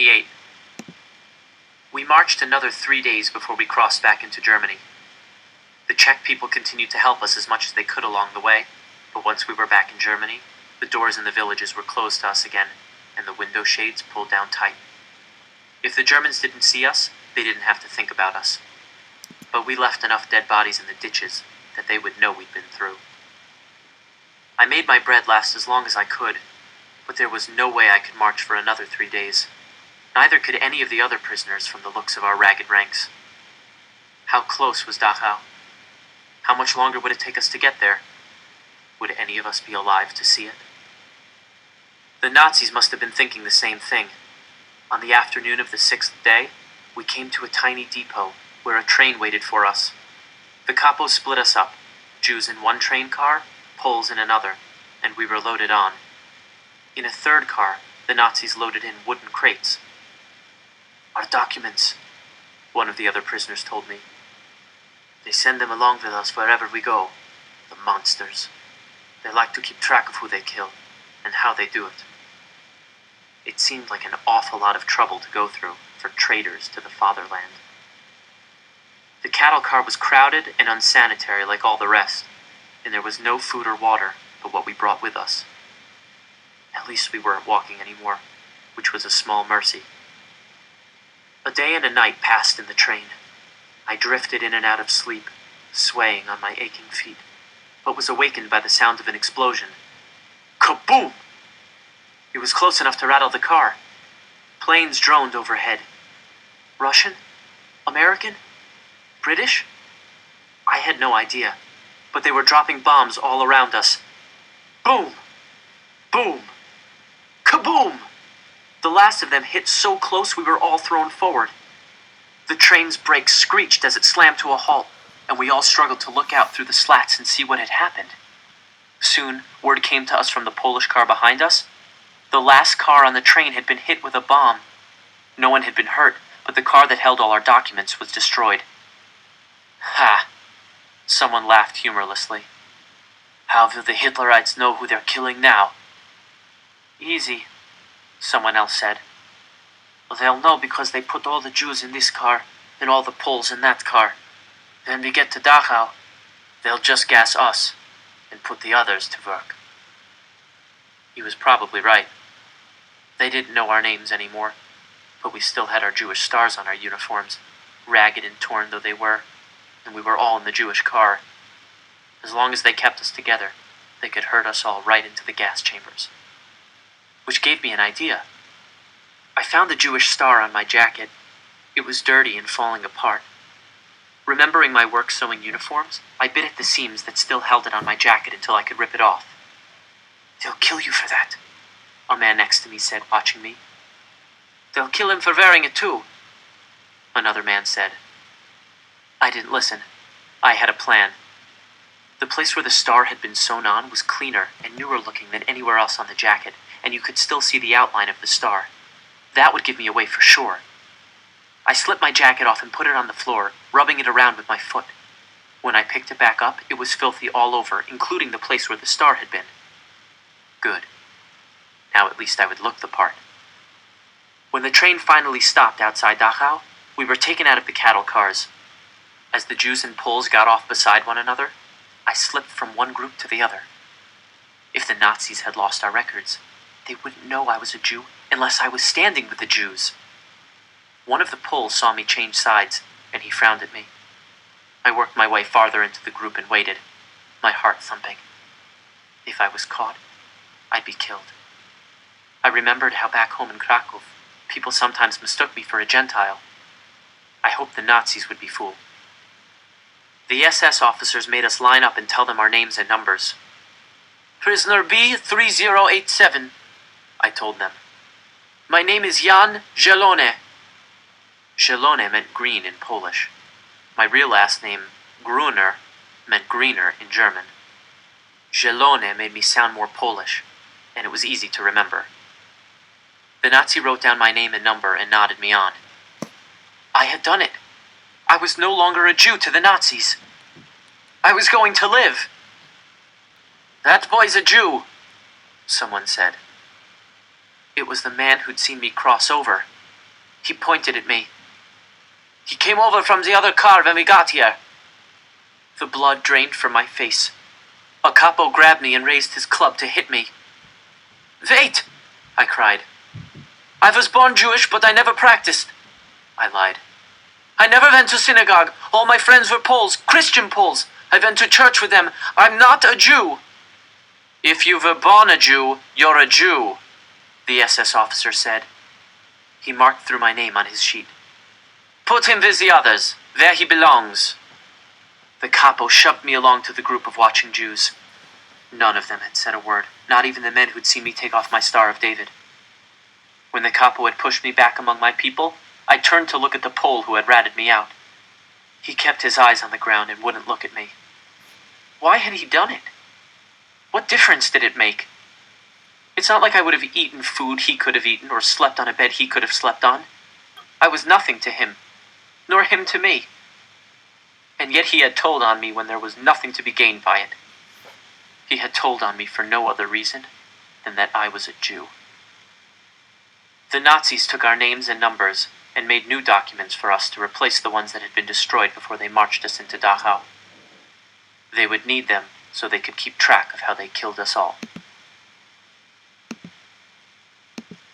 1928. We marched another 3 days before we crossed back into Germany. The Czech people continued to help us as much as they could along the way, but once we were back in Germany, the doors in the villages were closed to us again, and the window shades pulled down tight. If the Germans didn't see us, they didn't have to think about us. But we left enough dead bodies in the ditches that they would know we'd been through. I made my bread last as long as I could, but there was no way I could march for another 3 days. Neither could any of the other prisoners from the looks of our ragged ranks. How close was Dachau? How much longer would it take us to get there? Would any of us be alive to see it? The Nazis must have been thinking the same thing. On the afternoon of the 6th day, we came to a tiny depot where a train waited for us. The capos split us up, Jews in one train car, Poles in another, and we were loaded on. In a third car, the Nazis loaded in wooden crates. "Our documents," one of the other prisoners told me. "They send them along with us wherever we go. The monsters. They like to keep track of who they kill, and how they do it." It seemed like an awful lot of trouble to go through for traitors to the fatherland. The cattle car was crowded and unsanitary like all the rest, and there was no food or water but what we brought with us. At least we weren't walking anymore, which was a small mercy. A day and a night passed in the train. I drifted in and out of sleep, swaying on my aching feet, but was awakened by the sound of an explosion. Kaboom! It was close enough to rattle the car. Planes droned overhead. Russian? American? British? I had no idea, but they were dropping bombs all around us. Boom! Boom! Kaboom! The last of them hit so close we were all thrown forward. The train's brakes screeched as it slammed to a halt, and we all struggled to look out through the slats and see what had happened. Soon, word came to us from the Polish car behind us. The last car on the train had been hit with a bomb. No one had been hurt, but the car that held all our documents was destroyed. Ha! Someone laughed humorlessly. How will the Hitlerites know who they're killing now? Easy, someone else said. They'll know because they put all the Jews in this car and all the Poles in that car. When we get to Dachau, they'll just gas us and put the others to work. He was probably right. They didn't know our names anymore, but we still had our Jewish stars on our uniforms, ragged and torn though they were, and we were all in the Jewish car. As long as they kept us together, they could herd us all right into the gas chambers. Which gave me an idea. I found the Jewish star on my jacket. It was dirty and falling apart. Remembering my work sewing uniforms, I bit at the seams that still held it on my jacket until I could rip it off. "They'll kill you for that," a man next to me said, watching me. "They'll kill him for wearing it too," another man said. I didn't listen. I had a plan. The place where the star had been sewn on was cleaner and newer looking than anywhere else on the jacket, and you could still see the outline of the star. That would give me away for sure. I slipped my jacket off and put it on the floor, rubbing it around with my foot. When I picked it back up, it was filthy all over, including the place where the star had been. Good. Now at least I would look the part. When the train finally stopped outside Dachau, we were taken out of the cattle cars. As the Jews and Poles got off beside one another, I slipped from one group to the other. If the Nazis had lost our records, they wouldn't know I was a Jew unless I was standing with the Jews. One of the Poles saw me change sides, and he frowned at me. I worked my way farther into the group and waited, my heart thumping. If I was caught, I'd be killed. I remembered how back home in Krakow, people sometimes mistook me for a Gentile. I hoped the Nazis would be fooled. The SS officers made us line up and tell them our names and numbers. "Prisoner B3087, I told them. "My name is Jan Zielony." Zielony meant green in Polish. My real last name, Gruner, meant greener in German. Zielony made me sound more Polish, and it was easy to remember. The Nazi wrote down my name and number and nodded me on. I had done it. I was no longer a Jew to the Nazis. I was going to live. "That boy's a Jew," someone said. It was the man who'd seen me cross over, He pointed at me. "He came over from the other car when we got here." The blood drained from my face. A capo grabbed me and raised his club to hit me. "Wait!" I cried. "I was born Jewish, but I never practiced." I lied. "I never went to synagogue. All my friends were Poles, Christian Poles. I went to church with them. I'm not a Jew." "If you were born a Jew, you're a Jew," the SS officer said. He marked through my name on his sheet. "Put him with the others, where he belongs." The capo shoved me along to the group of watching Jews. None of them had said a word, not even the men who'd seen me take off my Star of David. When the capo had pushed me back among my people, I turned to look at the Pole who had ratted me out. He kept his eyes on the ground and wouldn't look at me. Why had he done it? What difference did it make? It's not like I would have eaten food he could have eaten or slept on a bed he could have slept on. I was nothing to him, nor him to me. And yet he had told on me when there was nothing to be gained by it. He had told on me for no other reason than that I was a Jew. The Nazis took our names and numbers and made new documents for us to replace the ones that had been destroyed before they marched us into Dachau. They would need them so they could keep track of how they killed us all.